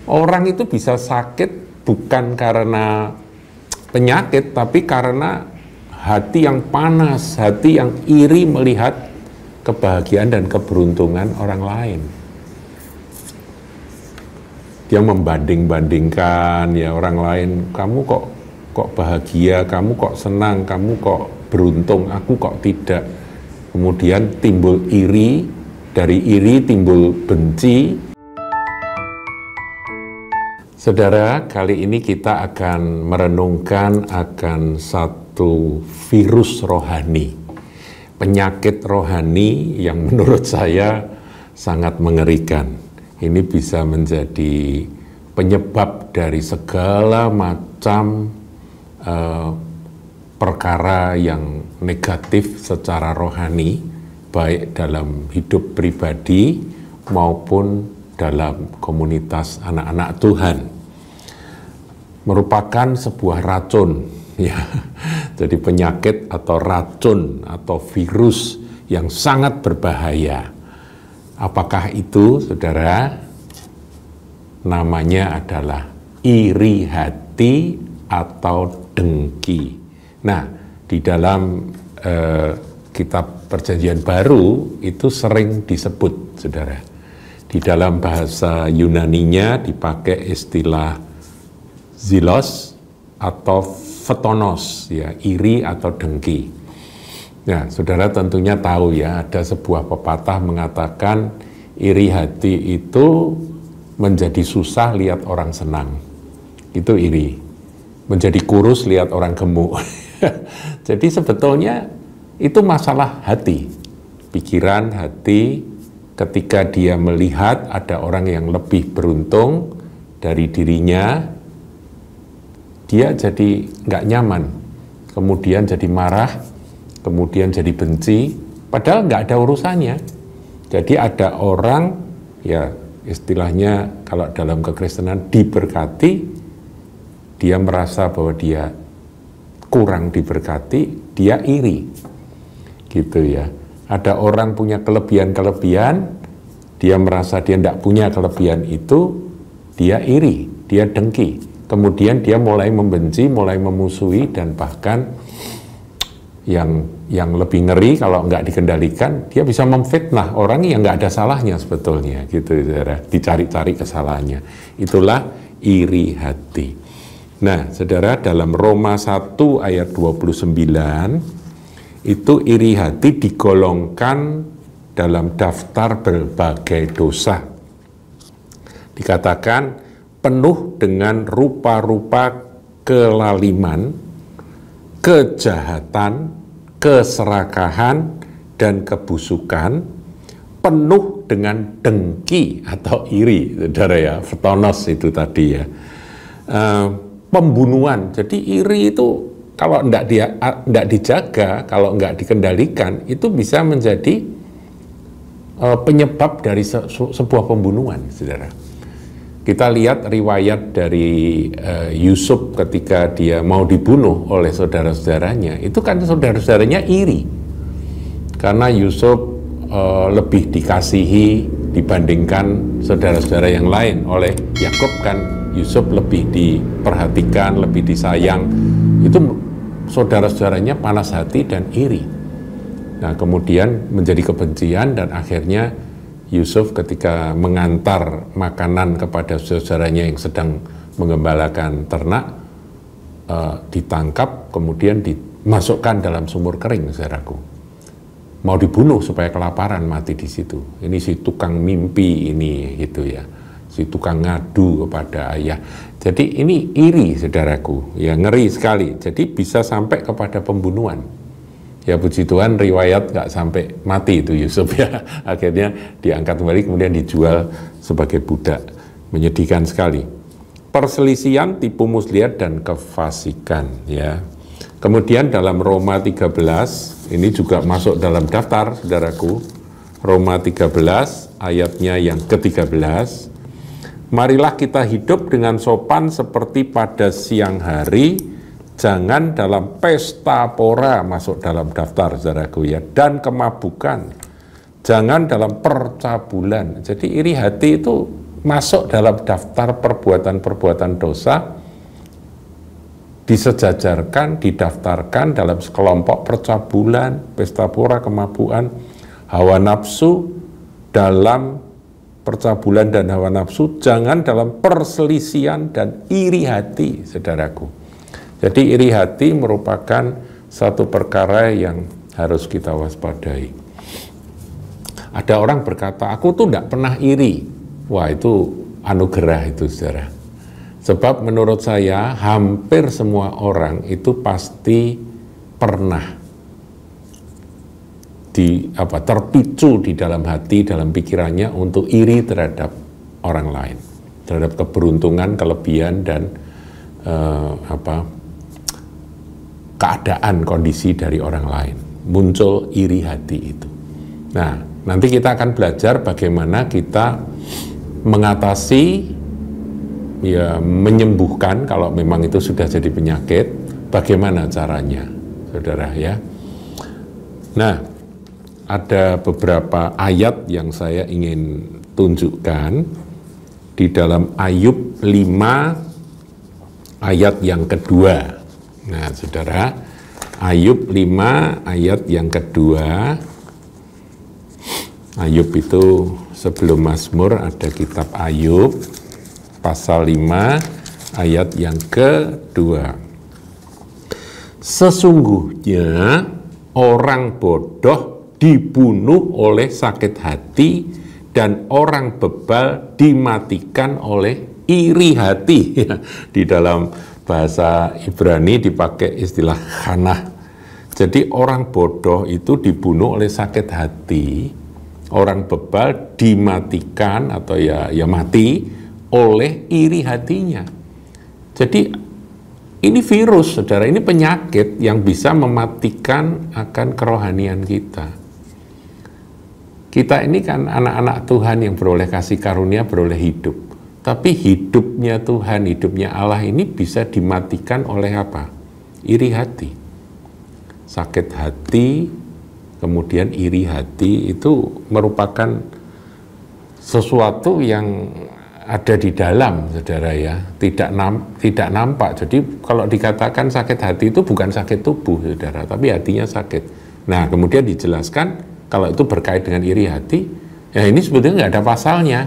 Orang itu bisa sakit bukan karena penyakit, tapi karena hati yang panas, hati yang iri melihat kebahagiaan dan keberuntungan orang lain. Dia membanding-bandingkan ya orang lain, kamu kok bahagia, kamu kok senang, kamu kok beruntung, aku kok tidak. Kemudian timbul iri, dari iri timbul benci. Saudara, kali ini kita akan merenungkan akan satu virus rohani, penyakit rohani yang menurut saya sangat mengerikan. Ini bisa menjadi penyebab dari segala macam perkara yang negatif secara rohani, baik dalam hidup pribadi maupun dalam komunitas anak-anak Tuhan. Merupakan sebuah racun, ya. Jadi penyakit atau racun atau virus yang sangat berbahaya. Apakah itu, saudara? Namanya adalah iri hati atau dengki. Nah, di dalam kitab Perjanjian Baru itu sering disebut, saudara. Di dalam bahasa Yunaninya dipakai istilah zilos atau photonos, ya, iri atau dengki. Nah, saudara tentunya tahu ya, ada sebuah pepatah mengatakan iri hati itu menjadi susah lihat orang senang. Itu iri. Menjadi kurus lihat orang gemuk. Jadi sebetulnya itu masalah hati, pikiran, hati. Ketika dia melihat ada orang yang lebih beruntung dari dirinya, dia jadi nggak nyaman, kemudian jadi marah, kemudian jadi benci, padahal nggak ada urusannya. Jadi ada orang, ya istilahnya kalau dalam kekristenan diberkati, dia merasa bahwa dia kurang diberkati, dia iri, gitu ya. Ada orang punya kelebihan-kelebihan, dia merasa dia tidak punya kelebihan itu, dia iri, dia dengki. Kemudian dia mulai membenci, mulai memusuhi, dan bahkan yang lebih ngeri kalau nggak dikendalikan, dia bisa memfitnah orang yang nggak ada salahnya sebetulnya, gitu, saudara. Dicari-cari kesalahannya. Itulah iri hati. Nah, saudara, dalam Roma 1 ayat 29, itu iri hati digolongkan dalam daftar berbagai dosa. Dikatakan penuh dengan rupa-rupa kelaliman, kejahatan, keserakahan, dan kebusukan, penuh dengan dengki atau iri, saudara ya, photonos itu tadi ya. Pembunuhan, jadi iri itu kalau tidak dijaga, kalau nggak dikendalikan, itu bisa menjadi penyebab dari sebuah pembunuhan, saudara. Kita lihat riwayat dari Yusuf ketika dia mau dibunuh oleh saudara-saudaranya, itu kan saudara-saudaranya iri. Karena Yusuf lebih dikasihi dibandingkan saudara-saudara yang lain. Oleh Yakub kan Yusuf lebih diperhatikan, lebih disayang. Itu saudara-saudaranya panas hati dan iri. Nah, kemudian menjadi kebencian, dan akhirnya Yusuf ketika mengantar makanan kepada saudaranya yang sedang mengembalakan ternak, ditangkap, kemudian dimasukkan dalam sumur kering, saudaraku. Mau dibunuh supaya kelaparan, mati di situ. Ini si tukang mimpi ini, gitu ya. Si tukang ngadu kepada ayah. Jadi ini iri, saudaraku, ya, ngeri sekali. Jadi bisa sampai kepada pembunuhan. Ya puji Tuhan, riwayat nggak sampai mati itu Yusuf ya. Akhirnya diangkat kembali, kemudian dijual sebagai budak. Menyedihkan sekali. Perselisihan, tipu muslihat, dan kefasikan, ya. Kemudian dalam Roma 13, ini juga masuk dalam daftar, saudaraku. Roma 13, ayatnya yang ke-13. Marilah kita hidup dengan sopan seperti pada siang hari, jangan dalam pesta pora, masuk dalam daftar, saudaraku ya, dan kemabukan, jangan dalam percabulan. Jadi iri hati itu masuk dalam daftar perbuatan-perbuatan dosa, disejajarkan, didaftarkan dalam sekelompok percabulan, pesta pora, kemabuan, hawa nafsu. Dalam percabulan dan hawa nafsu, jangan dalam perselisihan dan iri hati, saudaraku. Jadi iri hati merupakan satu perkara yang harus kita waspadai. Ada orang berkata, aku tuh tidak pernah iri. Wah, itu anugerah itu, saudara. Sebab menurut saya hampir semua orang itu pasti pernah terpicu di dalam hati, dalam pikirannya untuk iri terhadap orang lain, terhadap keberuntungan, kelebihan dan keadaan, kondisi dari orang lain. Muncul iri hati itu. Nah, nanti kita akan belajar bagaimana kita mengatasi, ya menyembuhkan kalau memang itu sudah jadi penyakit, bagaimana caranya, saudara ya. Nah, ada beberapa ayat yang saya ingin tunjukkan di dalam Ayub 5 ayat yang kedua. Nah, saudara, Ayub 5 ayat yang kedua. Ayub itu sebelum Mazmur ada kitab Ayub pasal 5 ayat yang kedua. Sesungguhnya orang bodoh dibunuh oleh sakit hati dan orang bebal dimatikan oleh iri hati. Di dalam bahasa Ibrani dipakai istilah khanah. Jadi orang bodoh itu dibunuh oleh sakit hati, orang bebal dimatikan atau ya mati oleh iri hatinya. Jadi ini virus, saudara, ini penyakit yang bisa mematikan akan kerohanian kita. Kita ini kan anak-anak Tuhan yang beroleh kasih karunia, beroleh hidup. Tapi hidupnya Tuhan, hidupnya Allah ini bisa dimatikan oleh apa? Iri hati. Sakit hati, kemudian iri hati itu merupakan sesuatu yang ada di dalam, saudara ya. Tidak nampak. Jadi kalau dikatakan sakit hati itu bukan sakit tubuh, saudara, tapi hatinya sakit. Nah, kemudian dijelaskan kalau itu berkait dengan iri hati, ya ini sebetulnya nggak ada pasalnya.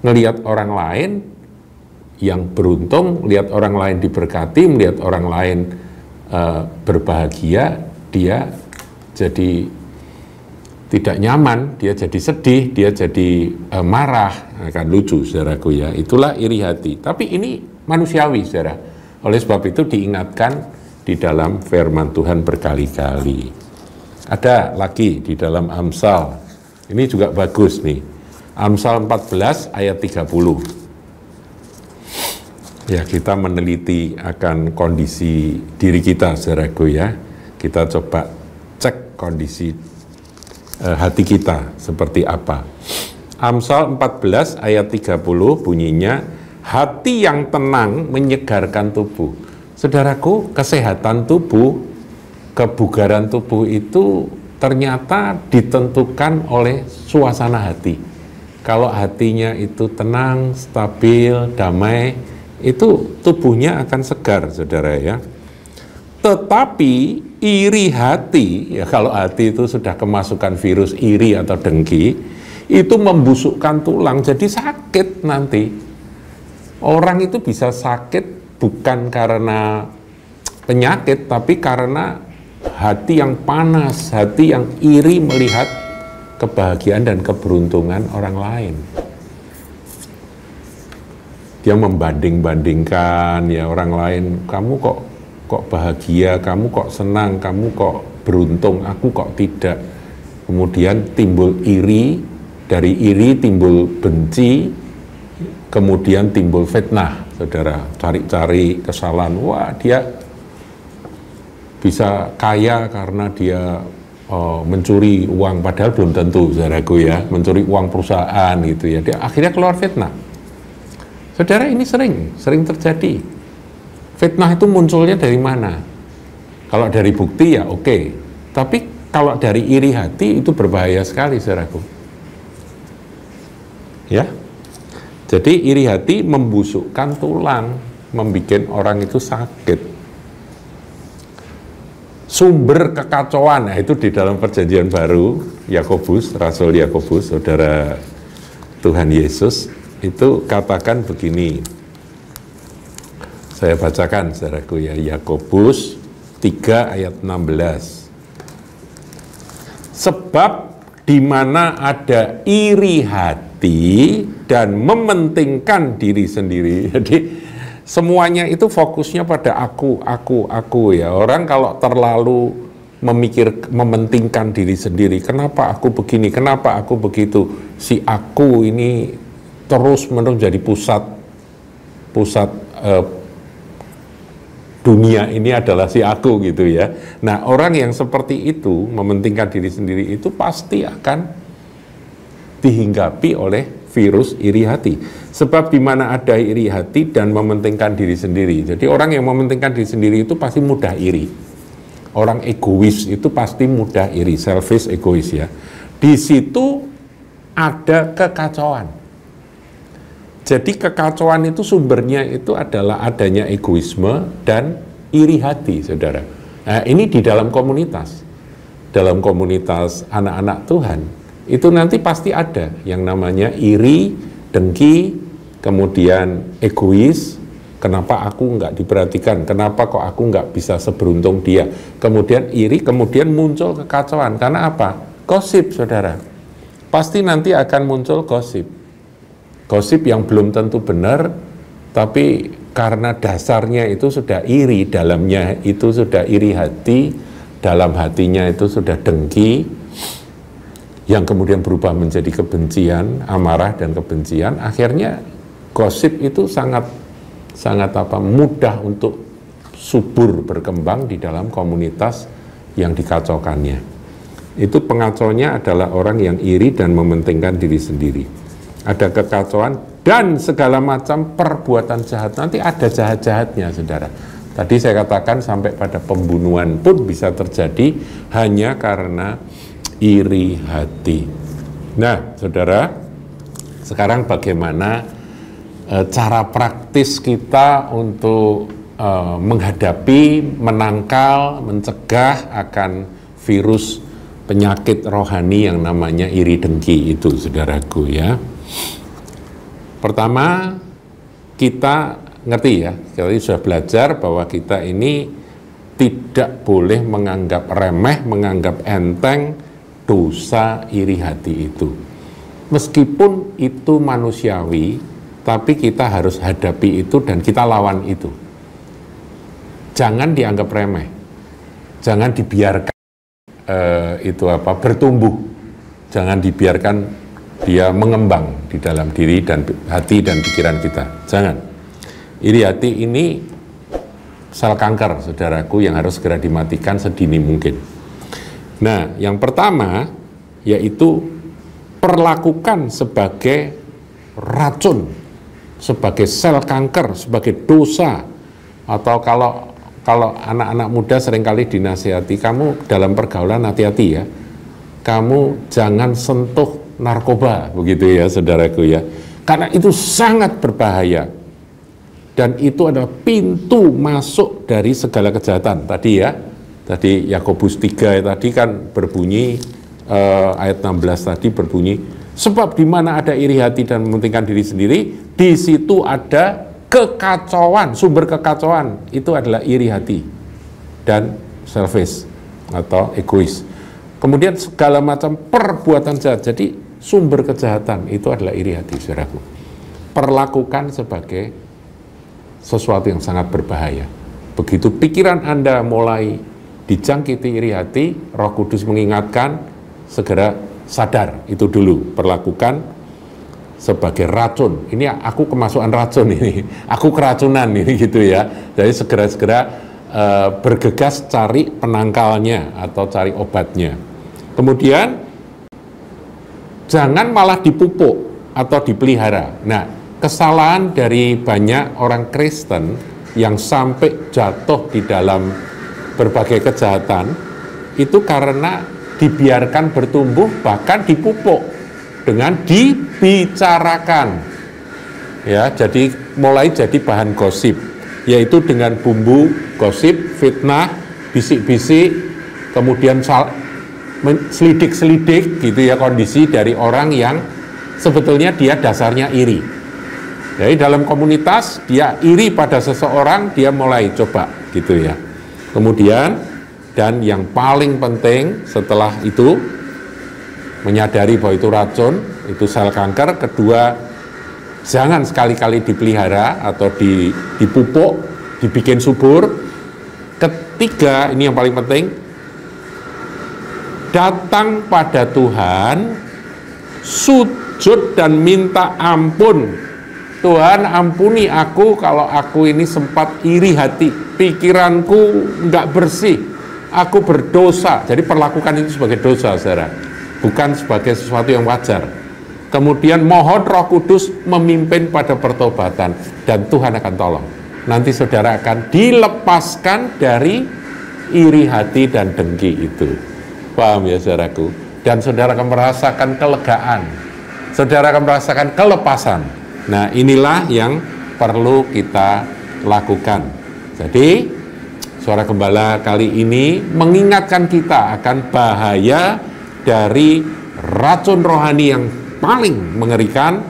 Ngelihat orang lain yang beruntung, lihat orang lain diberkati, melihat orang lain berbahagia, dia jadi tidak nyaman, dia jadi sedih, dia jadi marah, akan lucu, saudaraku ya. Itulah iri hati. Tapi ini manusiawi, saudara. Oleh sebab itu diingatkan di dalam firman Tuhan berkali-kali. Ada lagi di dalam Amsal, ini juga bagus nih, Amsal 14 ayat 30. Ya, kita meneliti akan kondisi diri kita, saudaraku ya. Kita coba cek kondisi hati kita seperti apa. Amsal 14 ayat 30 bunyinya, hati yang tenang menyegarkan tubuh. Saudaraku, kesehatan tubuh, kebugaran tubuh itu ternyata ditentukan oleh suasana hati. Kalau hatinya itu tenang, stabil, damai, itu tubuhnya akan segar, saudara ya. Tetapi iri hati, ya kalau hati itu sudah kemasukan virus iri atau dengki, itu membusukkan tulang, jadi sakit nanti. Orang itu bisa sakit bukan karena penyakit, tapi karena hati yang panas, hati yang iri melihat kebahagiaan dan keberuntungan orang lain. Dia membanding-bandingkan ya orang lain, kamu kok bahagia, kamu kok senang, kamu kok beruntung, aku kok tidak. Kemudian timbul iri, dari iri timbul benci, kemudian timbul fitnah, saudara, cari-cari kesalahan. Wah, dia bisa kaya karena dia mencuri uang, padahal belum tentu, saudaraku ya, mencuri uang perusahaan gitu ya, dia akhirnya keluar fitnah. Saudara, ini sering terjadi. Fitnah itu munculnya dari mana? Kalau dari bukti ya oke, tapi kalau dari iri hati itu berbahaya sekali, saudaraku. Ya, Jadi iri hati membusukkan tulang, membuat orang itu sakit. Sumber kekacauan, nah itu di dalam perjanjian baru, Yakobus, Rasul Yakobus, saudara Tuhan Yesus, itu katakan begini. Saya bacakan, saudaraku ya, Yakobus 3 ayat 16. Sebab di mana ada iri hati dan mementingkan diri sendiri. Jadi semuanya itu fokusnya pada aku ya. Orang kalau terlalu mementingkan diri sendiri, kenapa aku begini, kenapa aku begitu, si aku ini terus menerus jadi pusat dunia ini adalah si aku gitu ya. Nah, orang yang seperti itu, mementingkan diri sendiri itu pasti akan dihinggapi oleh virus iri hati. Sebab di mana ada iri hati dan mementingkan diri sendiri. Jadi orang yang mementingkan diri sendiri itu pasti mudah iri. Orang egois itu pasti mudah iri, selfish, egois ya. Di situ ada kekacauan. Jadi kekacauan itu sumbernya itu adalah adanya egoisme dan iri hati, saudara. Nah, ini di dalam komunitas anak-anak Tuhan, itu nanti pasti ada yang namanya iri, dengki, kemudian egois, kenapa aku nggak diperhatikan, kenapa kok aku nggak bisa seberuntung dia, kemudian iri, kemudian muncul kekacauan, karena apa? Gosip, saudara. Pasti nanti akan muncul gosip. Gosip yang belum tentu benar, tapi karena dasarnya itu sudah iri, dalamnya itu sudah iri hati, dalam hatinya itu sudah dengki, yang kemudian berubah menjadi kebencian, amarah dan kebencian, akhirnya gosip itu sangat mudah untuk subur berkembang di dalam komunitas yang dikacaukannya. Itu pengacaunya adalah orang yang iri dan mementingkan diri sendiri. Ada kekacauan dan segala macam perbuatan jahat. Nanti ada jahat-jahatnya, saudara. Tadi saya katakan sampai pada pembunuhan pun bisa terjadi hanya karena iri hati. Nah, saudara, sekarang bagaimana cara praktis kita untuk menghadapi, menangkal, mencegah akan virus penyakit rohani yang namanya iri dengki itu, saudaraku ya. Pertama, kita ngerti ya, kita sudah belajar bahwa kita ini tidak boleh menganggap remeh, menganggap enteng dosa iri hati itu. Meskipun itu manusiawi, tapi kita harus hadapi itu dan kita lawan itu. Jangan dianggap remeh, jangan dibiarkan bertumbuh, jangan dibiarkan dia mengembang di dalam diri dan hati dan pikiran kita. Jangan. Iri hati ini sel kanker, saudaraku, yang harus segera dimatikan sedini mungkin. Nah, yang pertama yaitu perlakukan sebagai racun, sebagai sel kanker, sebagai dosa. Atau kalau anak-anak muda seringkali dinasihati, kamu dalam pergaulan hati-hati ya, kamu jangan sentuh narkoba, begitu ya, saudaraku ya, karena itu sangat berbahaya dan itu adalah pintu masuk dari segala kejahatan. Tadi Yakobus 3 tadi kan berbunyi, ayat 16 tadi berbunyi, sebab di mana ada iri hati dan mementingkan diri sendiri, di situ ada kekacauan. Sumber kekacauan itu adalah iri hati dan selfish atau egois. Kemudian segala macam perbuatan jahat. Jadi sumber kejahatan itu adalah iri hati, saudaraku. Perlakukan sebagai sesuatu yang sangat berbahaya. Begitu pikiran Anda mulai dijangkiti iri hati, Roh Kudus mengingatkan, segera sadar, itu dulu, perlakukan sebagai racun. Ini aku kemasukan racun ini, aku keracunan ini gitu ya. Jadi segera-segera bergegas cari penangkalnya atau cari obatnya. Kemudian jangan malah dipupuk atau dipelihara. Nah, kesalahan dari banyak orang Kristen yang sampai jatuh di dalam berbagai kejahatan itu karena dibiarkan bertumbuh, bahkan dipupuk dengan dibicarakan. Ya, jadi mulai jadi bahan gosip, yaitu dengan bumbu gosip, fitnah, bisik-bisik, kemudian selidik-selidik gitu ya, kondisi dari orang yang sebetulnya dia dasarnya iri. Jadi dalam komunitas dia iri pada seseorang, dia mulai coba gitu ya. Kemudian dan yang paling penting setelah itu menyadari bahwa itu racun, itu sel kanker. Kedua, jangan sekali-kali dipelihara atau dipupuk, dibikin subur. Ketiga, ini yang paling penting, datang pada Tuhan, sujud dan minta ampun. Tuhan, ampuni aku kalau aku ini sempat iri hati, pikiranku nggak bersih, aku berdosa. Jadi perlakukan itu sebagai dosa, saudara, bukan sebagai sesuatu yang wajar. Kemudian mohon Roh Kudus memimpin pada pertobatan, dan Tuhan akan tolong. Nanti saudara akan dilepaskan dari iri hati dan dengki itu. Paham ya saudaraku? Dan saudara akan merasakan kelegaan, saudara akan merasakan kelepasan. Nah, inilah yang perlu kita lakukan. Jadi Suara Gembala kali ini mengingatkan kita akan bahaya dari racun rohani yang paling mengerikan,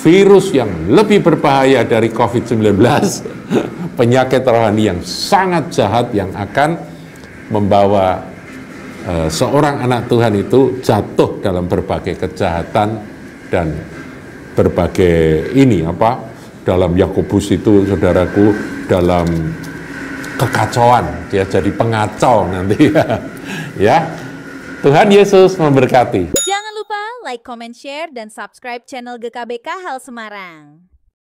virus yang lebih berbahaya dari COVID-19, penyakit rohani yang sangat jahat yang akan membawa seorang anak Tuhan itu jatuh dalam berbagai kejahatan dan berbagai dalam Yakobus itu, saudaraku, dalam kekacauan, dia jadi pengacau nanti ya. Tuhan Yesus memberkati. Jangan lupa like, comment, share, dan subscribe channel GKBK Hal Semarang.